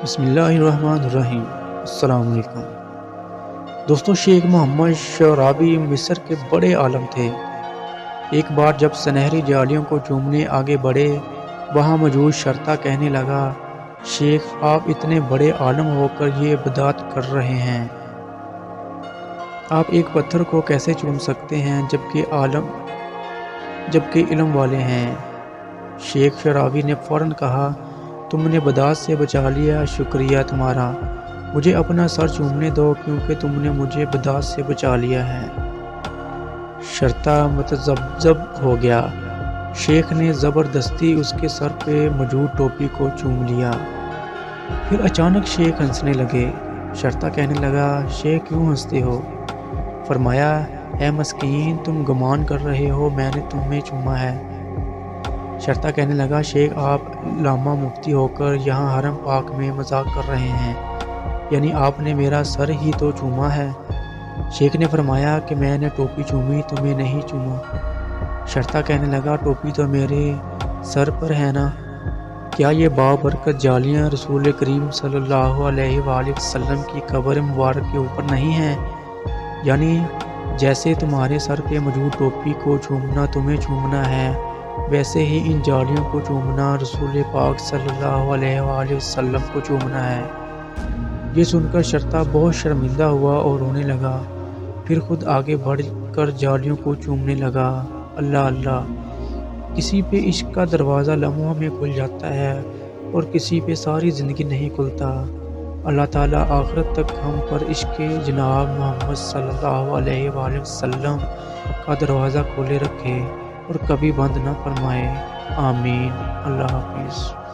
بسم اللہ الرحمن الرحیم۔ السلام علیکم دوستو، شیخ محمد شعراوی مصر کے بڑے عالم تھے۔ ایک بار جب سنہری جالیوں کو چومنے آگے بڑھے، وہاں موجود شرطا کہنے لگا، شیخ آپ اتنے بڑے عالم ہو کر یہ بدعت کر رہے ہیں، آپ ایک پتھر کو کیسے چوم سکتے ہیں جبکہ علم والے ہیں؟ شیخ شعراوی نے فوراً کہا، تم نے بدعت سے بچا لیا، شکریہ تمہارا، مجھے اپنا سر چومنے دو کیونکہ تم نے مجھے بدعت سے بچا لیا ہے۔ شرطا متذبذب ہو گیا۔ شیخ نے زبردستی اس کے سر پہ موجود ٹوپی کو چوم لیا۔ پھر اچانک شیخ ہنسنے لگے۔ شرطا کہنے لگا، شیخ کیوں ہنستے ہو؟ فرمایا، اے مسکین، تم گمان کر رہے ہو میں نے تمہیں چوما ہے۔ شرطا کہنے لگا، شیخ آپ علامہ مفتی ہو کر یہاں حرم پاک میں مذاق کر رہے ہیں، یعنی آپ نے میرا سر ہی تو چوما ہے۔ شیخ نے فرمایا کہ میں نے ٹوپی چومی، تمہیں نہیں چوما۔ شرطا کہنے لگا، ٹوپی تو میرے سر پر ہے نا؟ کیا یہ بابرکت جالیاں رسول کریم صلی اللہ علیہ وآلہ وسلم کی قبر مبارک کے اوپر نہیں ہیں؟ یعنی جیسے تمہارے سر پہ موجود ٹوپی کو چومنا تمہیں چومنا ہے، ویسے ہی ان جالیوں کو چومنا رسول پاک صلی اللہ علیہ وآلہ وسلم کو چومنا ہے۔ یہ سن کر شرطا بہت شرمندہ ہوا اور رونے لگا، پھر خود آگے بڑھ کر جالیوں کو چومنے لگا۔ اللہ اللہ! کسی پہ عشق کا دروازہ لمحوں میں کھل جاتا ہے اور کسی پہ ساری زندگی نہیں کھلتا۔ اللہ تعالیٰ آخرت تک ہم پر عشق جناب محمد صلی اللہ علیہ وآلہ وسلم کا دروازہ کھولے رکھے اور کبھی بند نہ فرمائے، آمین۔ اللہ حافظ۔